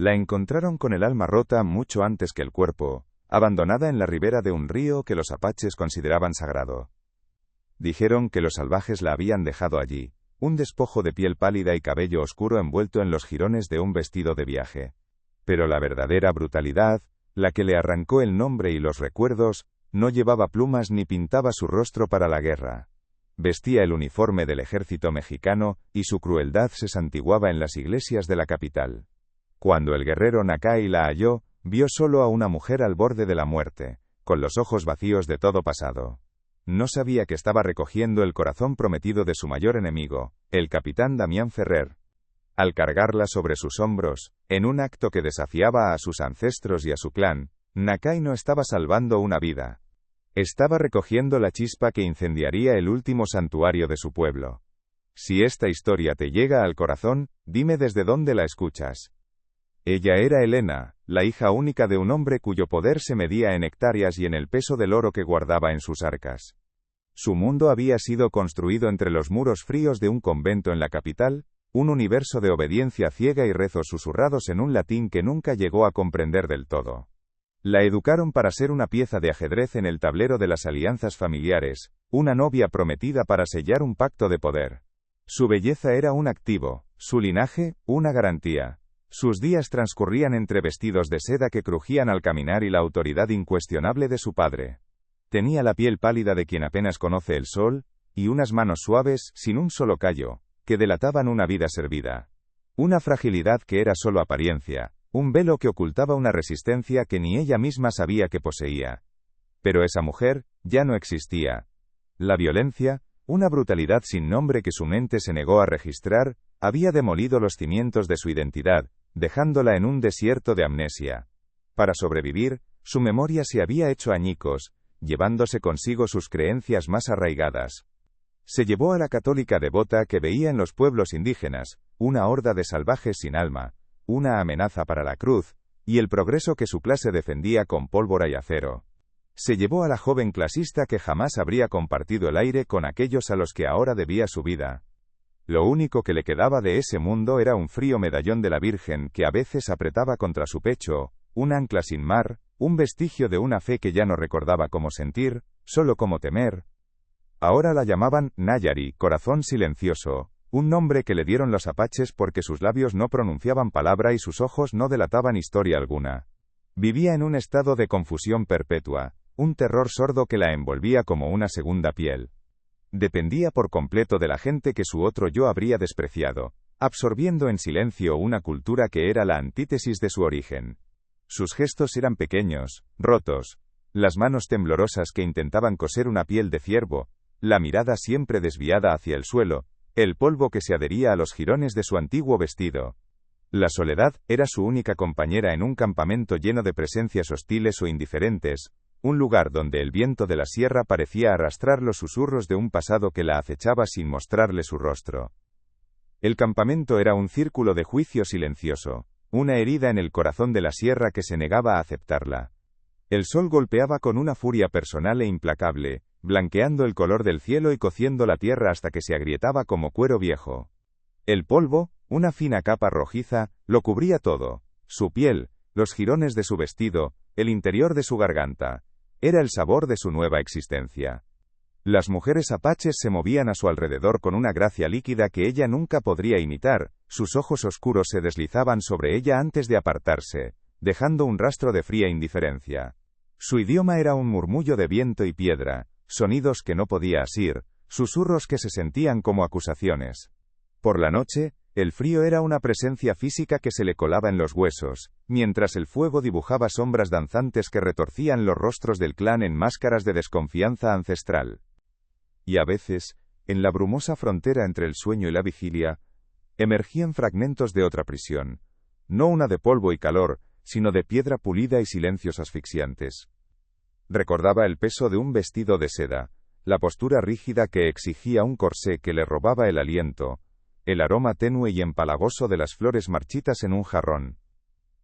La encontraron con el alma rota mucho antes que el cuerpo, abandonada en la ribera de un río que los apaches consideraban sagrado. Dijeron que los salvajes la habían dejado allí, un despojo de piel pálida y cabello oscuro envuelto en los jirones de un vestido de viaje. Pero la verdadera brutalidad, la que le arrancó el nombre y los recuerdos, no llevaba plumas ni pintaba su rostro para la guerra. Vestía el uniforme del ejército mexicano, y su crueldad se santiguaba en las iglesias de la capital. Cuando el guerrero Nakai la halló, vio solo a una mujer al borde de la muerte, con los ojos vacíos de todo pasado. No sabía que estaba recogiendo el corazón prometido de su mayor enemigo, el capitán Damián Ferrer. Al cargarla sobre sus hombros, en un acto que desafiaba a sus ancestros y a su clan, Nakai no estaba salvando una vida. Estaba recogiendo la chispa que incendiaría el último santuario de su pueblo. Si esta historia te llega al corazón, dime desde dónde la escuchas. Ella era Helena, la hija única de un hombre cuyo poder se medía en hectáreas y en el peso del oro que guardaba en sus arcas. Su mundo había sido construido entre los muros fríos de un convento en la capital, un universo de obediencia ciega y rezos susurrados en un latín que nunca llegó a comprender del todo. La educaron para ser una pieza de ajedrez en el tablero de las alianzas familiares, una novia prometida para sellar un pacto de poder. Su belleza era un activo, su linaje, una garantía. Sus días transcurrían entre vestidos de seda que crujían al caminar y la autoridad incuestionable de su padre. Tenía la piel pálida de quien apenas conoce el sol, y unas manos suaves, sin un solo callo, que delataban una vida servida. Una fragilidad que era solo apariencia, un velo que ocultaba una resistencia que ni ella misma sabía que poseía. Pero esa mujer, ya no existía. La violencia, una brutalidad sin nombre que su mente se negó a registrar, había demolido los cimientos de su identidad, dejándola en un desierto de amnesia. Para sobrevivir, su memoria se había hecho añicos, llevándose consigo sus creencias más arraigadas. Se llevó a la católica devota que veía en los pueblos indígenas, una horda de salvajes sin alma, una amenaza para la cruz, y el progreso que su clase defendía con pólvora y acero. Se llevó a la joven clasista que jamás habría compartido el aire con aquellos a los que ahora debía su vida. Lo único que le quedaba de ese mundo era un frío medallón de la Virgen que a veces apretaba contra su pecho, un ancla sin mar, un vestigio de una fe que ya no recordaba cómo sentir, solo cómo temer. Ahora la llamaban Nayari, corazón silencioso, un nombre que le dieron los apaches porque sus labios no pronunciaban palabra y sus ojos no delataban historia alguna. Vivía en un estado de confusión perpetua, un terror sordo que la envolvía como una segunda piel. Dependía por completo de la gente que su otro yo habría despreciado, absorbiendo en silencio una cultura que era la antítesis de su origen. Sus gestos eran pequeños, rotos, las manos temblorosas que intentaban coser una piel de ciervo, la mirada siempre desviada hacia el suelo, el polvo que se adhería a los jirones de su antiguo vestido. La soledad era su única compañera en un campamento lleno de presencias hostiles o indiferentes, un lugar donde el viento de la sierra parecía arrastrar los susurros de un pasado que la acechaba sin mostrarle su rostro. El campamento era un círculo de juicio silencioso, una herida en el corazón de la sierra que se negaba a aceptarla. El sol golpeaba con una furia personal e implacable, blanqueando el color del cielo y cociendo la tierra hasta que se agrietaba como cuero viejo. El polvo, una fina capa rojiza, lo cubría todo: su piel, los jirones de su vestido, el interior de su garganta. Era el sabor de su nueva existencia. Las mujeres apaches se movían a su alrededor con una gracia líquida que ella nunca podría imitar, sus ojos oscuros se deslizaban sobre ella antes de apartarse, dejando un rastro de fría indiferencia. Su idioma era un murmullo de viento y piedra, sonidos que no podía asir, susurros que se sentían como acusaciones. Por la noche, el frío era una presencia física que se le colaba en los huesos, mientras el fuego dibujaba sombras danzantes que retorcían los rostros del clan en máscaras de desconfianza ancestral. Y a veces, en la brumosa frontera entre el sueño y la vigilia, emergían fragmentos de otra prisión, no una de polvo y calor, sino de piedra pulida y silencios asfixiantes. Recordaba el peso de un vestido de seda, la postura rígida que exigía un corsé que le robaba el aliento, el aroma tenue y empalagoso de las flores marchitas en un jarrón.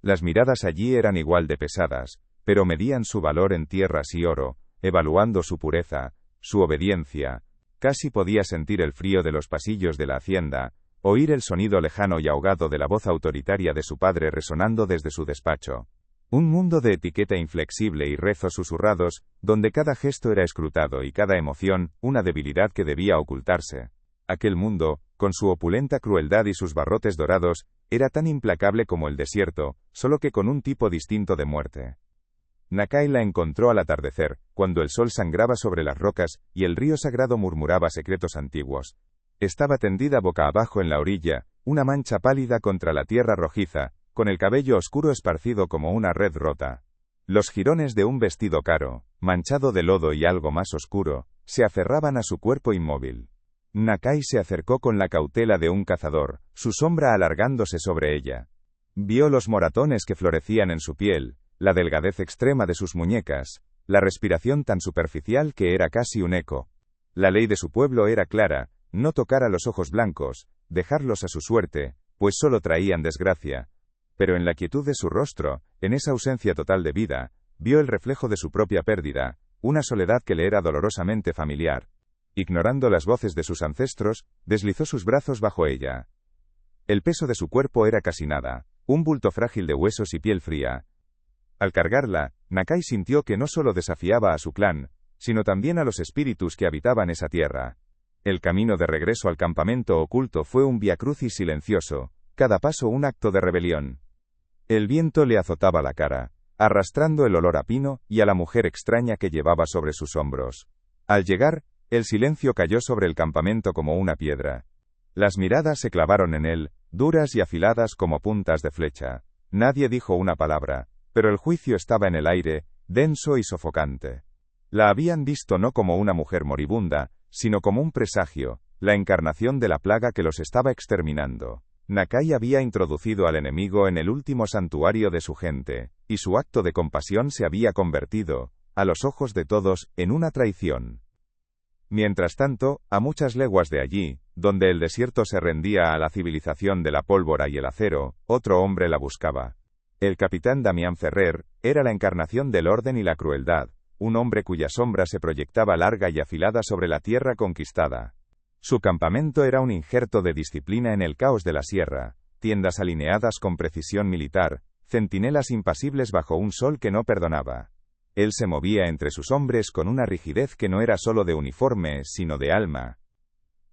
Las miradas allí eran igual de pesadas, pero medían su valor en tierras y oro, evaluando su pureza, su obediencia. Casi podía sentir el frío de los pasillos de la hacienda, oír el sonido lejano y ahogado de la voz autoritaria de su padre resonando desde su despacho. Un mundo de etiqueta inflexible y rezos susurrados, donde cada gesto era escrutado y cada emoción, una debilidad que debía ocultarse. Aquel mundo, con su opulenta crueldad y sus barrotes dorados, era tan implacable como el desierto, solo que con un tipo distinto de muerte. Nakai la encontró al atardecer, cuando el sol sangraba sobre las rocas, y el río sagrado murmuraba secretos antiguos. Estaba tendida boca abajo en la orilla, una mancha pálida contra la tierra rojiza, con el cabello oscuro esparcido como una red rota. Los jirones de un vestido caro, manchado de lodo y algo más oscuro, se aferraban a su cuerpo inmóvil. Nakai se acercó con la cautela de un cazador, su sombra alargándose sobre ella. Vio los moratones que florecían en su piel, la delgadez extrema de sus muñecas, la respiración tan superficial que era casi un eco. La ley de su pueblo era clara: no tocar a los ojos blancos, dejarlos a su suerte, pues solo traían desgracia. Pero en la quietud de su rostro, en esa ausencia total de vida, vio el reflejo de su propia pérdida, una soledad que le era dolorosamente familiar. Ignorando las voces de sus ancestros, deslizó sus brazos bajo ella. El peso de su cuerpo era casi nada, un bulto frágil de huesos y piel fría. Al cargarla, Nakai sintió que no solo desafiaba a su clan, sino también a los espíritus que habitaban esa tierra. El camino de regreso al campamento oculto fue un viacrucis silencioso, cada paso un acto de rebelión. El viento le azotaba la cara, arrastrando el olor a pino y a la mujer extraña que llevaba sobre sus hombros. Al llegar, el silencio cayó sobre el campamento como una piedra. Las miradas se clavaron en él, duras y afiladas como puntas de flecha. Nadie dijo una palabra, pero el juicio estaba en el aire, denso y sofocante. La habían visto no como una mujer moribunda, sino como un presagio, la encarnación de la plaga que los estaba exterminando. Nakai había introducido al enemigo en el último santuario de su gente, y su acto de compasión se había convertido, a los ojos de todos, en una traición. Mientras tanto, a muchas leguas de allí, donde el desierto se rendía a la civilización de la pólvora y el acero, otro hombre la buscaba. El capitán Damián Ferrer era la encarnación del orden y la crueldad, un hombre cuya sombra se proyectaba larga y afilada sobre la tierra conquistada. Su campamento era un injerto de disciplina en el caos de la sierra, tiendas alineadas con precisión militar, centinelas impasibles bajo un sol que no perdonaba. Él se movía entre sus hombres con una rigidez que no era solo de uniforme, sino de alma.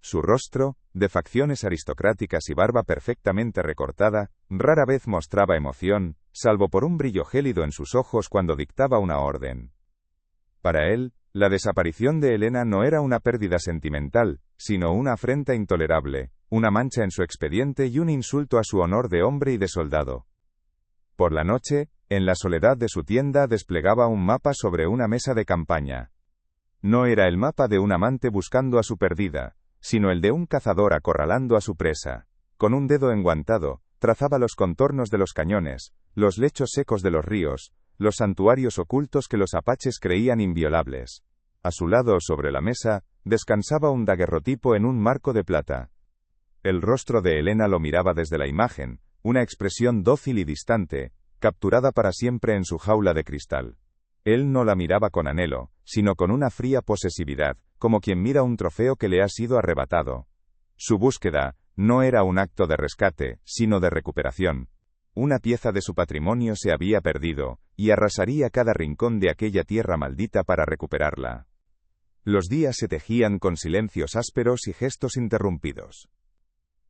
Su rostro, de facciones aristocráticas y barba perfectamente recortada, rara vez mostraba emoción, salvo por un brillo gélido en sus ojos cuando dictaba una orden. Para él, la desaparición de Helena no era una pérdida sentimental, sino una afrenta intolerable, una mancha en su expediente y un insulto a su honor de hombre y de soldado. Por la noche, en la soledad de su tienda desplegaba un mapa sobre una mesa de campaña. No era el mapa de un amante buscando a su perdida, sino el de un cazador acorralando a su presa. Con un dedo enguantado, trazaba los contornos de los cañones, los lechos secos de los ríos, los santuarios ocultos que los apaches creían inviolables. A su lado, sobre la mesa, descansaba un daguerrotipo en un marco de plata. El rostro de Helena lo miraba desde la imagen, una expresión dócil y distante, capturada para siempre en su jaula de cristal. Él no la miraba con anhelo, sino con una fría posesividad, como quien mira un trofeo que le ha sido arrebatado. Su búsqueda no era un acto de rescate, sino de recuperación. Una pieza de su patrimonio se había perdido, y arrasaría cada rincón de aquella tierra maldita para recuperarla. Los días se tejían con silencios ásperos y gestos interrumpidos.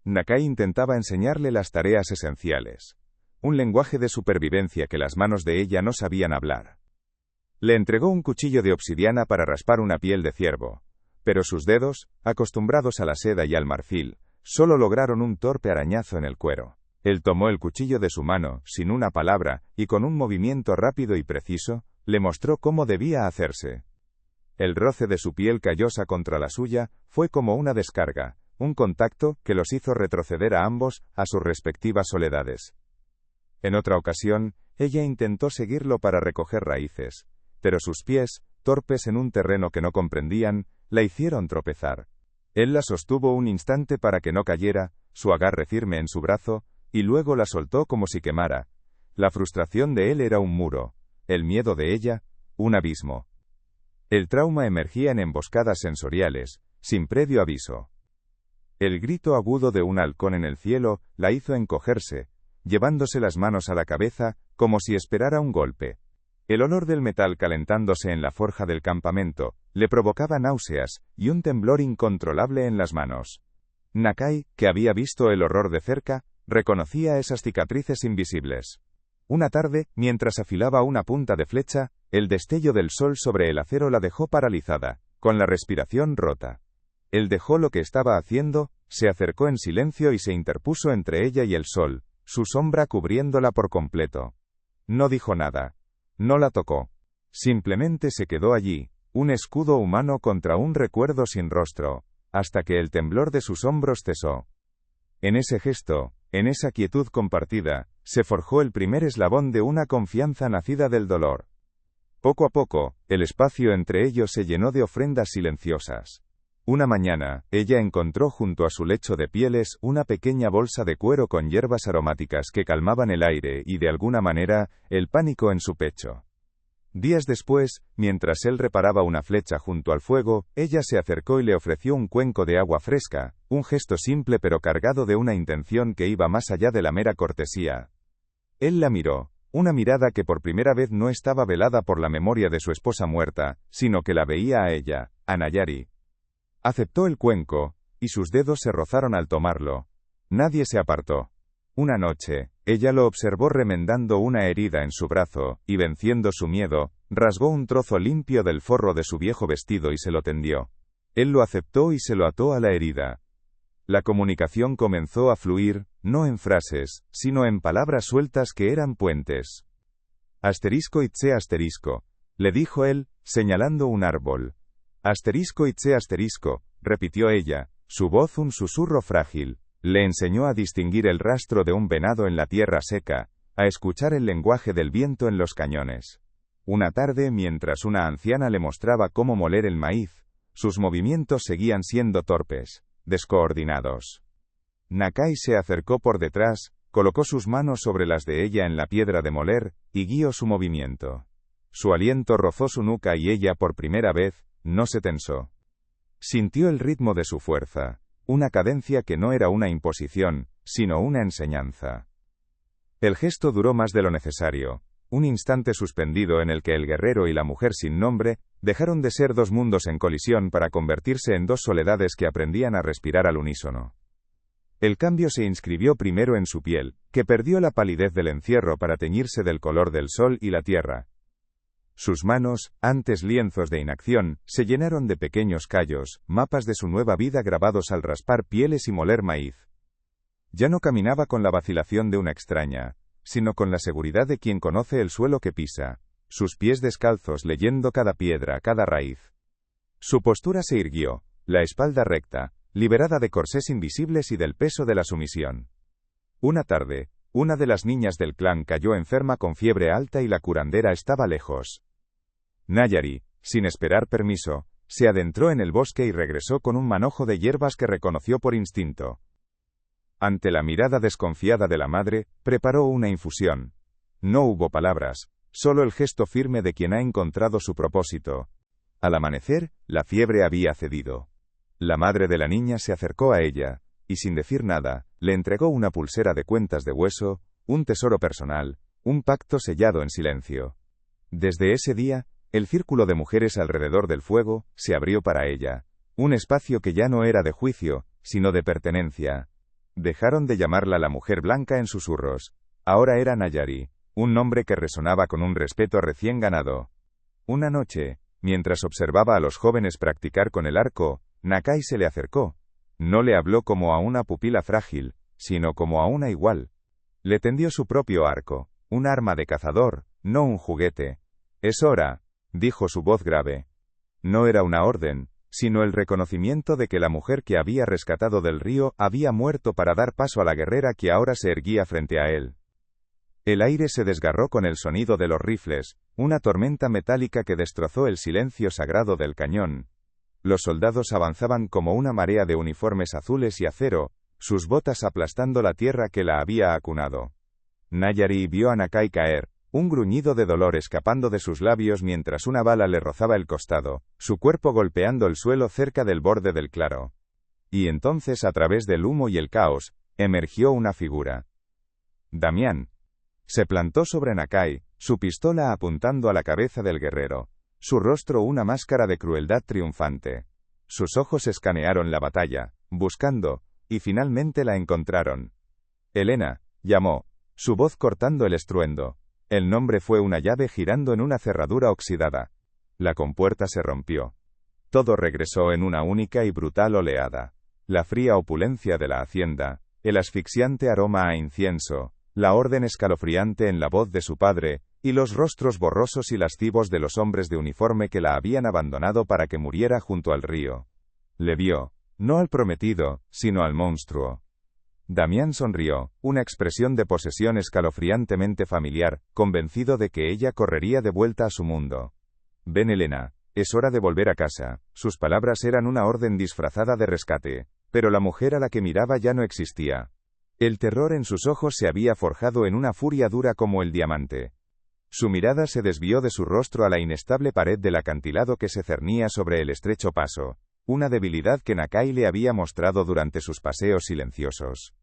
Nakai intentaba enseñarle las tareas esenciales, un lenguaje de supervivencia que las manos de ella no sabían hablar. Le entregó un cuchillo de obsidiana para raspar una piel de ciervo, pero sus dedos, acostumbrados a la seda y al marfil, solo lograron un torpe arañazo en el cuero. Él tomó el cuchillo de su mano, sin una palabra, y con un movimiento rápido y preciso, le mostró cómo debía hacerse. El roce de su piel callosa contra la suya fue como una descarga, un contacto que los hizo retroceder a ambos a sus respectivas soledades. En otra ocasión, ella intentó seguirlo para recoger raíces, pero sus pies, torpes en un terreno que no comprendían, la hicieron tropezar. Él la sostuvo un instante para que no cayera, su agarre firme en su brazo, y luego la soltó como si quemara. La frustración de él era un muro, el miedo de ella, un abismo. El trauma emergía en emboscadas sensoriales, sin previo aviso. El grito agudo de un halcón en el cielo la hizo encogerse, llevándose las manos a la cabeza, como si esperara un golpe. El olor del metal calentándose en la forja del campamento le provocaba náuseas y un temblor incontrolable en las manos. Nakai, que había visto el horror de cerca, reconocía esas cicatrices invisibles. Una tarde, mientras afilaba una punta de flecha, el destello del sol sobre el acero la dejó paralizada, con la respiración rota. Él dejó lo que estaba haciendo, se acercó en silencio y se interpuso entre ella y el sol, su sombra cubriéndola por completo. No dijo nada. No la tocó. Simplemente se quedó allí, un escudo humano contra un recuerdo sin rostro, hasta que el temblor de sus hombros cesó. En ese gesto, en esa quietud compartida, se forjó el primer eslabón de una confianza nacida del dolor. Poco a poco, el espacio entre ellos se llenó de ofrendas silenciosas. Una mañana, ella encontró junto a su lecho de pieles una pequeña bolsa de cuero con hierbas aromáticas que calmaban el aire y, de alguna manera, el pánico en su pecho. Días después, mientras él reparaba una flecha junto al fuego, ella se acercó y le ofreció un cuenco de agua fresca, un gesto simple pero cargado de una intención que iba más allá de la mera cortesía. Él la miró, una mirada que por primera vez no estaba velada por la memoria de su esposa muerta, sino que la veía a ella, a Nayari. Aceptó el cuenco, y sus dedos se rozaron al tomarlo. Nadie se apartó. Una noche, ella lo observó remendando una herida en su brazo, y venciendo su miedo, rasgó un trozo limpio del forro de su viejo vestido y se lo tendió. Él lo aceptó y se lo ató a la herida. La comunicación comenzó a fluir, no en frases, sino en palabras sueltas que eran puentes. Asterisco itse asterisco, le dijo él, señalando un árbol. Asterisco itse asterisco, repitió ella, su voz un susurro frágil. Le enseñó a distinguir el rastro de un venado en la tierra seca, a escuchar el lenguaje del viento en los cañones. Una tarde, mientras una anciana le mostraba cómo moler el maíz, sus movimientos seguían siendo torpes, descoordinados. Nakai se acercó por detrás, colocó sus manos sobre las de ella en la piedra de moler, y guió su movimiento. Su aliento rozó su nuca y ella por primera vez, no se tensó. Sintió el ritmo de su fuerza, una cadencia que no era una imposición, sino una enseñanza. El gesto duró más de lo necesario, un instante suspendido en el que el guerrero y la mujer sin nombre dejaron de ser dos mundos en colisión para convertirse en dos soledades que aprendían a respirar al unísono. El cambio se inscribió primero en su piel, que perdió la palidez del encierro para teñirse del color del sol y la tierra. Sus manos, antes lienzos de inacción, se llenaron de pequeños callos, mapas de su nueva vida grabados al raspar pieles y moler maíz. Ya no caminaba con la vacilación de una extraña, sino con la seguridad de quien conoce el suelo que pisa, sus pies descalzos leyendo cada piedra, cada raíz. Su postura se irguió, la espalda recta, liberada de corsés invisibles y del peso de la sumisión. Una tarde, una de las niñas del clan cayó enferma con fiebre alta y la curandera estaba lejos. Nayari, sin esperar permiso, se adentró en el bosque y regresó con un manojo de hierbas que reconoció por instinto. Ante la mirada desconfiada de la madre, preparó una infusión. No hubo palabras, solo el gesto firme de quien ha encontrado su propósito. Al amanecer, la fiebre había cedido. La madre de la niña se acercó a ella, y sin decir nada, le entregó una pulsera de cuentas de hueso, un tesoro personal, un pacto sellado en silencio. Desde ese día, el círculo de mujeres alrededor del fuego se abrió para ella, un espacio que ya no era de juicio, sino de pertenencia. Dejaron de llamarla la mujer blanca en susurros. Ahora era Nayari, un nombre que resonaba con un respeto recién ganado. Una noche, mientras observaba a los jóvenes practicar con el arco, Nakai se le acercó. No le habló como a una pupila frágil, sino como a una igual. Le tendió su propio arco, un arma de cazador, no un juguete. «Es hora», dijo su voz grave. No era una orden, sino el reconocimiento de que la mujer que había rescatado del río había muerto para dar paso a la guerrera que ahora se erguía frente a él. El aire se desgarró con el sonido de los rifles, una tormenta metálica que destrozó el silencio sagrado del cañón. Los soldados avanzaban como una marea de uniformes azules y acero, sus botas aplastando la tierra que la había acunado. Nayari vio a Nakai caer, un gruñido de dolor escapando de sus labios mientras una bala le rozaba el costado, su cuerpo golpeando el suelo cerca del borde del claro. Y entonces, a través del humo y el caos, emergió una figura. Damián. Se plantó sobre Nakai, su pistola apuntando a la cabeza del guerrero, su rostro una máscara de crueldad triunfante. Sus ojos escanearon la batalla, buscando, y finalmente la encontraron. Elena, llamó, su voz cortando el estruendo. El nombre fue una llave girando en una cerradura oxidada. La compuerta se rompió. Todo regresó en una única y brutal oleada. La fría opulencia de la hacienda, el asfixiante aroma a incienso, la orden escalofriante en la voz de su padre, y los rostros borrosos y lascivos de los hombres de uniforme que la habían abandonado para que muriera junto al río. Le vio, no al prometido, sino al monstruo. Damián sonrió, una expresión de posesión escalofriantemente familiar, convencido de que ella correría de vuelta a su mundo. Ven, Elena, es hora de volver a casa. Sus palabras eran una orden disfrazada de rescate, pero la mujer a la que miraba ya no existía. El terror en sus ojos se había forjado en una furia dura como el diamante. Su mirada se desvió de su rostro a la inestable pared del acantilado que se cernía sobre el estrecho paso, una debilidad que Nakai le había mostrado durante sus paseos silenciosos.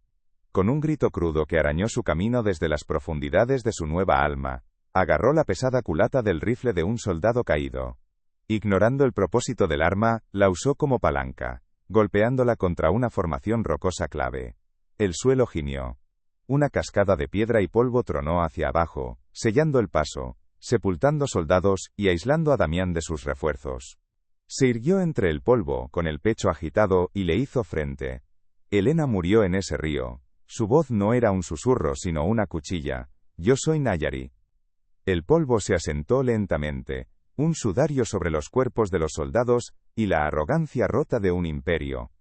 Con un grito crudo que arañó su camino desde las profundidades de su nueva alma, agarró la pesada culata del rifle de un soldado caído. Ignorando el propósito del arma, la usó como palanca, golpeándola contra una formación rocosa clave. El suelo gimió. Una cascada de piedra y polvo tronó hacia abajo, sellando el paso, sepultando soldados y aislando a Damián de sus refuerzos. Se irguió entre el polvo, con el pecho agitado, y le hizo frente. Elena murió en ese río. Su voz no era un susurro sino una cuchilla. Yo soy Nayari. El polvo se asentó lentamente, un sudario sobre los cuerpos de los soldados, y la arrogancia rota de un imperio.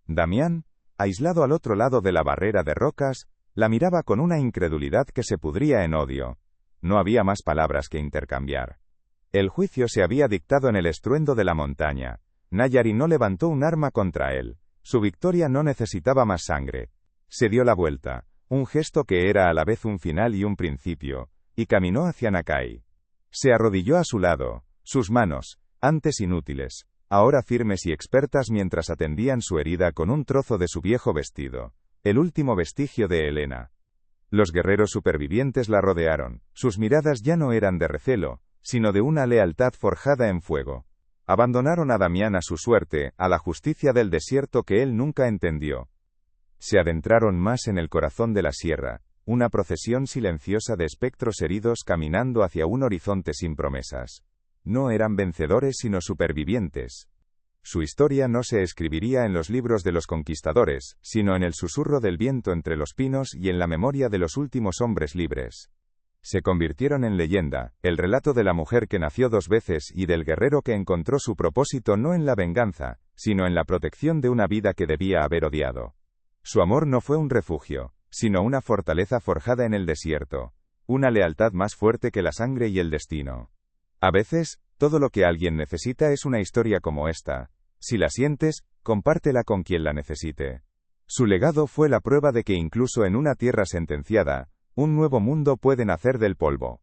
Damián, aislado al otro lado de la barrera de rocas, la miraba con una incredulidad que se pudría en odio. No había más palabras que intercambiar. El juicio se había dictado en el estruendo de la montaña. Nayari no levantó un arma contra él. Su victoria no necesitaba más sangre. Se dio la vuelta, un gesto que era a la vez un final y un principio, y caminó hacia Nakai. Se arrodilló a su lado, sus manos, antes inútiles, ahora firmes y expertas mientras atendían su herida con un trozo de su viejo vestido, el último vestigio de Elena. Los guerreros supervivientes la rodearon, sus miradas ya no eran de recelo, sino de una lealtad forjada en fuego. Abandonaron a Damián a su suerte, a la justicia del desierto que él nunca entendió. Se adentraron más en el corazón de la sierra, una procesión silenciosa de espectros heridos caminando hacia un horizonte sin promesas. No eran vencedores sino supervivientes. Su historia no se escribiría en los libros de los conquistadores, sino en el susurro del viento entre los pinos y en la memoria de los últimos hombres libres. Se convirtieron en leyenda, el relato de la mujer que nació 2 veces y del guerrero que encontró su propósito no en la venganza, sino en la protección de una vida que debía haber odiado. Su amor no fue un refugio, sino una fortaleza forjada en el desierto, una lealtad más fuerte que la sangre y el destino. A veces, todo lo que alguien necesita es una historia como esta. Si la sientes, compártela con quien la necesite. Su legado fue la prueba de que incluso en una tierra sentenciada, un nuevo mundo puede nacer del polvo.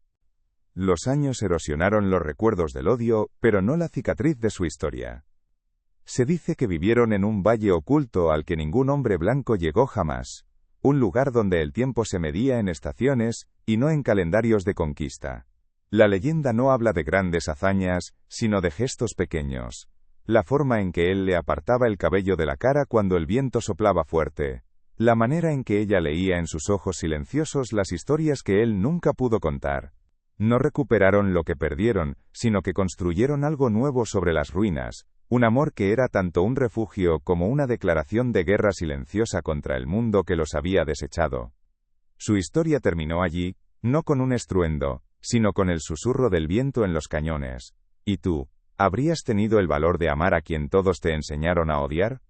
Los años erosionaron los recuerdos del odio, pero no la cicatriz de su historia. Se dice que vivieron en un valle oculto al que ningún hombre blanco llegó jamás, un lugar donde el tiempo se medía en estaciones, y no en calendarios de conquista. La leyenda no habla de grandes hazañas, sino de gestos pequeños. La forma en que él le apartaba el cabello de la cara cuando el viento soplaba fuerte. La manera en que ella leía en sus ojos silenciosos las historias que él nunca pudo contar. No recuperaron lo que perdieron, sino que construyeron algo nuevo sobre las ruinas, un amor que era tanto un refugio como una declaración de guerra silenciosa contra el mundo que los había desechado. Su historia terminó allí, no con un estruendo, sino con el susurro del viento en los cañones. ¿Y tú, habrías tenido el valor de amar a quien todos te enseñaron a odiar?